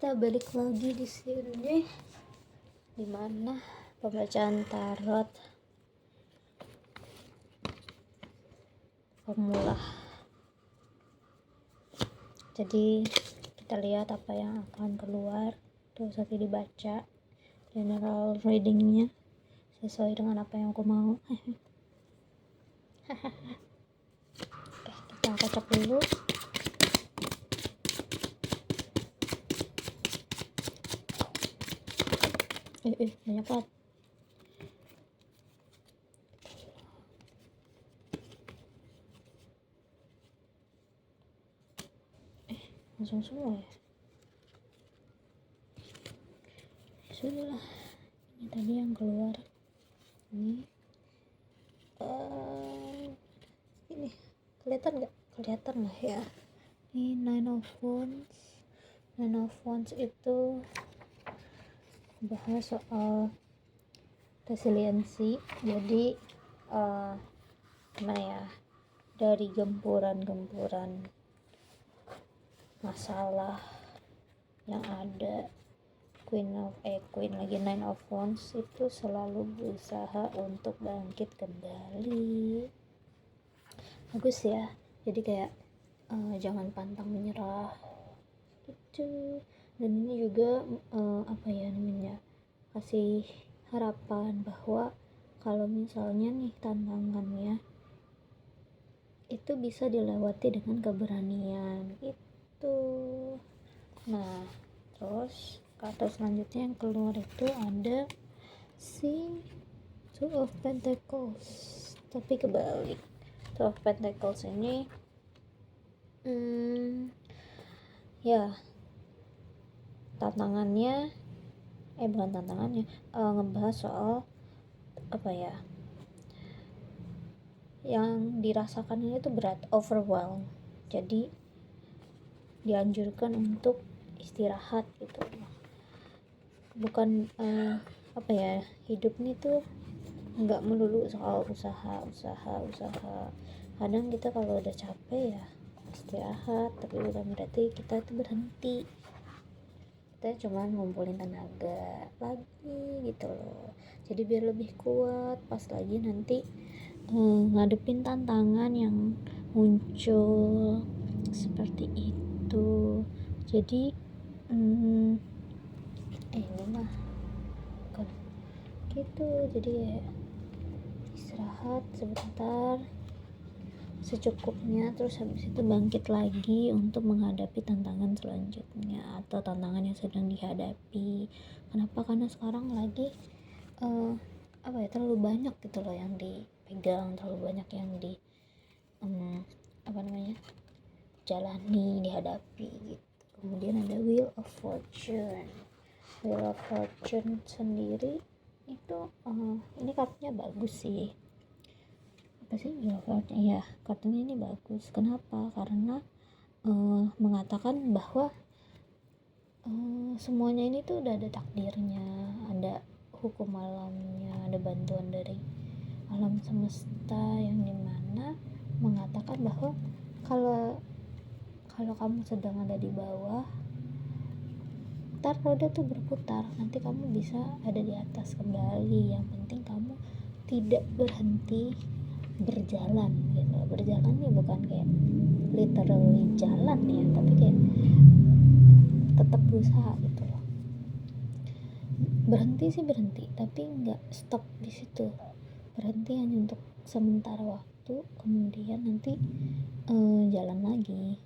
kita balik lagi di sini, dimana pembacaan tarot pemula. Jadi kita lihat apa yang akan keluar. Terus nanti dibaca general readingnya sesuai dengan apa yang aku mau. Oke, kita kocok dulu. Banyak banget. Langsung semua ya. Sudah lah. Ini tadi yang keluar. Ini ini kelihatan nggak? Kelihatan lah ya. Ini Nine of Wands itu bahas soal resiliensi. Jadi gimana ya, dari gempuran masalah yang ada, Queen lagi Nine of Wands itu selalu berusaha untuk bangkit kembali. Bagus ya. Jadi kayak jangan pantang menyerah gitu. Dan ini juga kasih harapan bahwa kalau misalnya nih tantangannya itu bisa dilewati dengan keberanian gitu. Nah, terus kata selanjutnya yang keluar itu ada si Two of Pentacles, tapi kebalik. Two of Pentacles ini ya tantangannya bukan tantangannya, ngebahas soal yang dirasakan ini tuh berat, overwhelm. Jadi dianjurkan untuk istirahat gitu. Bukan hidup ini tuh nggak melulu soal usaha. Kadang kita kalau udah capek ya istirahat, tapi bukan berarti kita tuh berhenti. Kita cuma ngumpulin tenaga lagi gitu loh. Jadi biar lebih kuat pas lagi nanti ngadepin tantangan yang muncul seperti itu. Jadi ini mah bukan gitu. Jadi istirahat sebentar secukupnya, terus habis itu bangkit lagi untuk menghadapi tantangan selanjutnya atau tantangan yang sedang dihadapi. Kenapa? Karena sekarang lagi terlalu banyak gitu loh yang dipegang, terlalu banyak yang jalani, dihadapi gitu. Kemudian ada Wheel of Fortune sendiri itu ini kartunya bagus sih. Kartunya ini bagus. Kenapa? Karena mengatakan bahwa semuanya ini tuh udah ada takdirnya, ada hukum alamnya, ada bantuan dari alam semesta yang dimana mengatakan bahwa kalau kamu sedang ada di bawah, ntar roda tuh berputar, nanti kamu bisa ada di atas kembali. Yang penting kamu tidak berhenti berjalan gitu. Berjalan ya bukan kayak literally jalan ya, tapi kayak tetap berusaha gitu loh. Berhenti sih berhenti, tapi nggak stop di situ. Berhenti hanya untuk sementara waktu, kemudian nanti jalan lagi,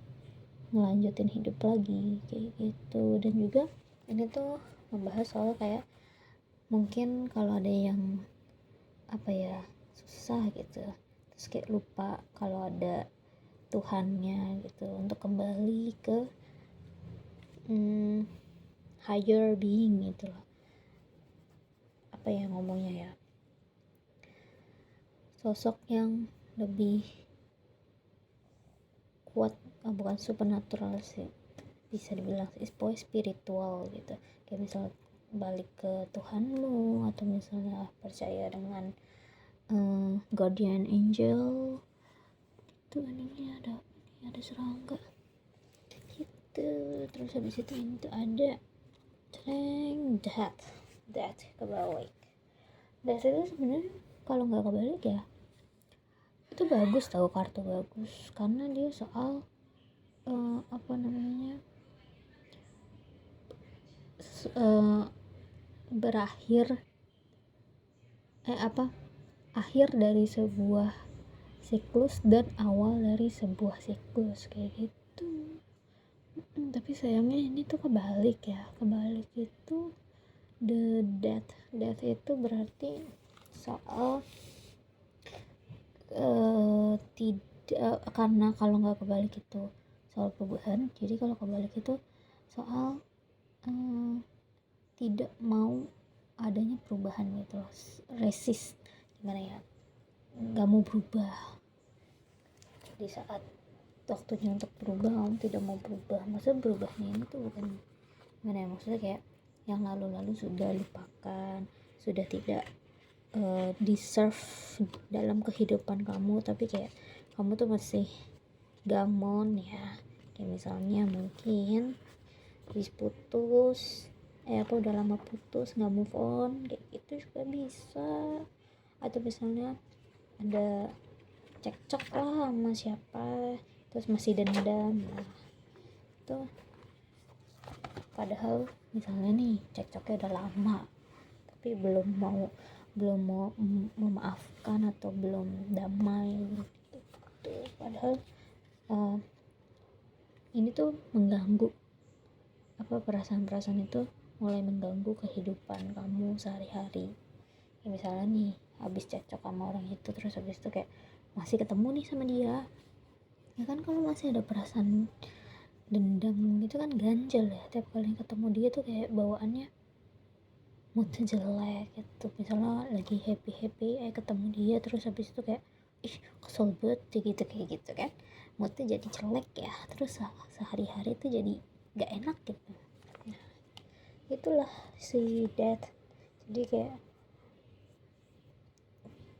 ngelanjutin hidup lagi kayak gitu. Dan juga ini tuh membahas soal kayak mungkin kalau ada yang susah gitu, terus kayak lupa kalau ada Tuhannya gitu, untuk kembali ke higher being gitu loh. Ngomongnya ya, sosok yang lebih kuat, bukan supernatural sih, bisa dibilang spiritual gitu. Kayak misal balik ke Tuhanmu, atau misalnya percaya dengan guardian angel itu. Ini ada serangga gitu. terus habis itu ini tuh ada that kebalik. That itu sebenarnya kalau nggak kebalik ya itu bagus, tahu, kartu bagus karena dia soal apa namanya berakhir akhir dari sebuah siklus dan awal dari sebuah siklus kayak gitu. Tapi sayangnya ini tuh kebalik itu the death itu berarti soal tidak, karena kalau nggak kebalik itu soal perubahan, jadi kalau kebalik itu soal tidak mau adanya perubahan gitu loh, resist, gimana ya, nggak mau berubah di saat waktunya untuk berubah. Kamu tidak mau berubah, maksudnya berubahnya ini tuh bukan gimana ya, maksudnya kayak yang lalu-lalu sudah lupakan, sudah tidak deserve dalam kehidupan kamu, tapi kayak kamu tuh masih gamon ya, kayak misalnya mungkin habis putus udah lama putus nggak move on kayak gitu juga bisa, atau misalnya ada cekcok lah sama siapa terus masih dendam, nah itu padahal misalnya nih cekcoknya udah lama tapi belum mau memaafkan atau belum damai gitu. Padahal ini tuh mengganggu, perasaan-perasaan itu mulai mengganggu kehidupan kamu sehari-hari. Ya misalnya nih habis cekcok sama orang itu terus habis itu kayak masih ketemu nih sama dia, ya kan kalau masih ada perasaan dendam gitu kan ganjel ya, tiap kali ketemu dia tuh kayak bawaannya moodnya jelek gitu. Misalnya lagi happy ketemu dia terus habis itu kayak kesel banget kayak gitu kan, moodnya jadi jelek ya, terus sehari-hari tuh jadi gak enak gitu. Nah itulah si death, jadi kayak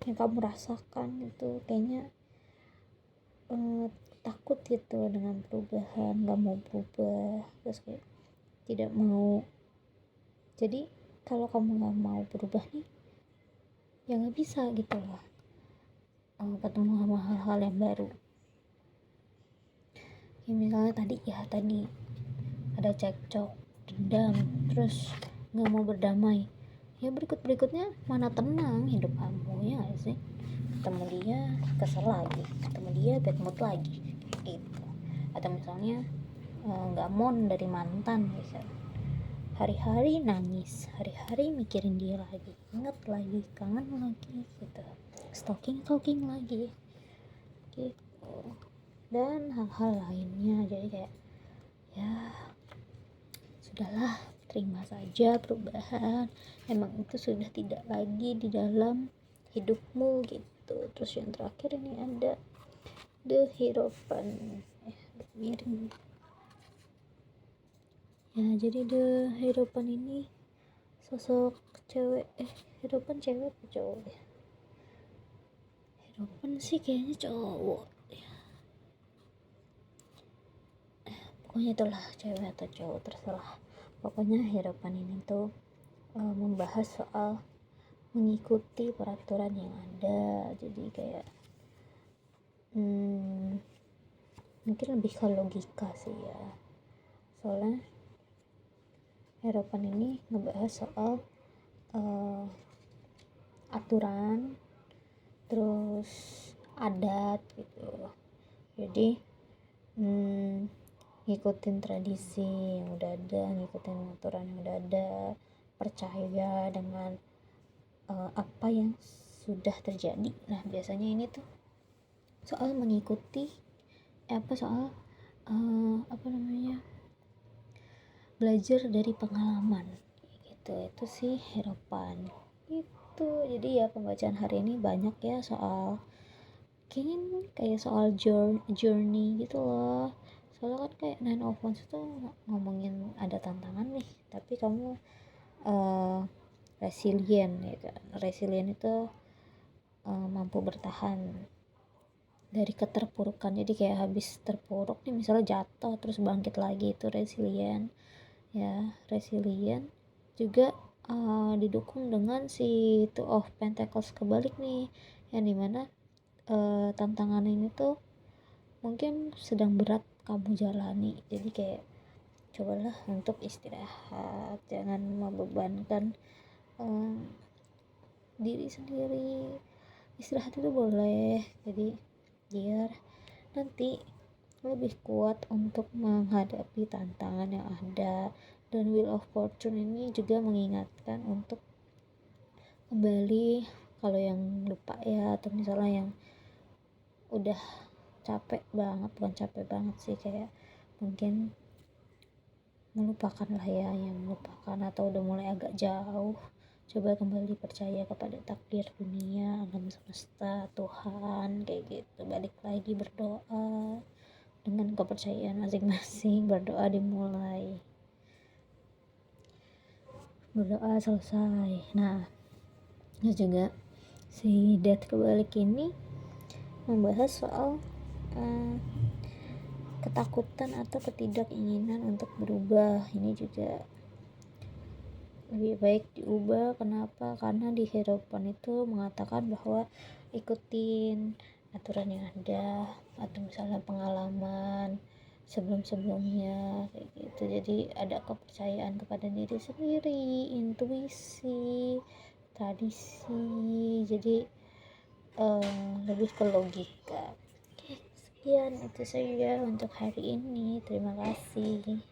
yang kamu rasakan itu kayaknya takut gitu dengan perubahan, gak mau berubah, terus kayak tidak mau. Jadi kalau kamu gak mau berubah nih ya gak bisa gitu loh ketemu sama hal-hal yang baru. Ya misalnya tadi ada cekcok, dendam, terus gak mau berdamai, ya berikutnya mana tenang hidup kamu, ya gak sih? Ketemu dia kesel lagi, ketemu dia bad mood lagi gitu. Atau misalnya gak mon dari mantan bisa, hari-hari nangis, hari-hari mikirin dia lagi, inget lagi, kangen lagi gitu, stalking lagi gitu, dan hal-hal lainnya. Jadi kayak ya sudahlah, terima saja perubahan, emang itu sudah tidak lagi di dalam hidupmu gitu. Terus yang terakhir ini ada the Hierophant, miring ya. Jadi the Hierophant ini sosok cewek, Hierophant cewek apa cowok ya? Hierophant sih kayaknya cowok ya. Pokoknya itulah cewek atau cowok terserah. Pokoknya Hierophant ini tuh membahas soal mengikuti peraturan yang ada. Jadi kayak mungkin lebih ke logika sih ya, soalnya Hierophant ini ngebahas soal aturan terus adat gitu. Jadi ngikutin tradisi yang udah ada, ngikutin aturan yang udah ada, percaya dengan apa yang sudah terjadi. Nah biasanya ini tuh soal mengikuti soal belajar dari pengalaman gitu. Itu sih Hierophant itu. Jadi ya pembacaan hari ini banyak ya soal kayaknya kayak soal journey gitu loh. Soalnya kan kayak Nine of Wands itu ngomongin ada tantangan nih, tapi kamu resilient ya kan. Resilient itu mampu bertahan dari keterpurukan. Jadi kayak habis terpuruk nih, misalnya jatuh terus bangkit lagi, itu resilient ya. Resilient juga didukung dengan si Two of Pentacles kebalik nih, yang dimana tantangan ini tuh mungkin sedang berat kamu jalani. Jadi kayak cobalah untuk istirahat, jangan membebankan diri sendiri. Istirahat itu boleh, jadi biar nanti lebih kuat untuk menghadapi tantangan yang ada. Dan Wheel of Fortune ini juga mengingatkan untuk kembali, kalau yang lupa ya, atau misalnya yang udah capek banget, bukan capek banget sih, kayak mungkin melupakan lah ya, yang melupakan atau udah mulai agak jauh, coba kembali percaya kepada takdir dunia, alam semesta, Tuhan, kayak gitu. Balik lagi berdoa dengan kepercayaan masing-masing. Berdoa dimulai, berdoa selesai. Nah, terus juga si Death kebalik ini membahas soal ketakutan atau ketidakinginan untuk berubah. Ini juga lebih baik diubah. Kenapa? Karena di Hierophant itu mengatakan bahwa ikutin aturan yang ada, atau misalnya pengalaman sebelum-sebelumnya kayak gitu. Jadi ada kepercayaan kepada diri sendiri, intuisi, tradisi. Jadi lebih ke logika. Oke, sekian itu saja untuk hari ini. Terima kasih.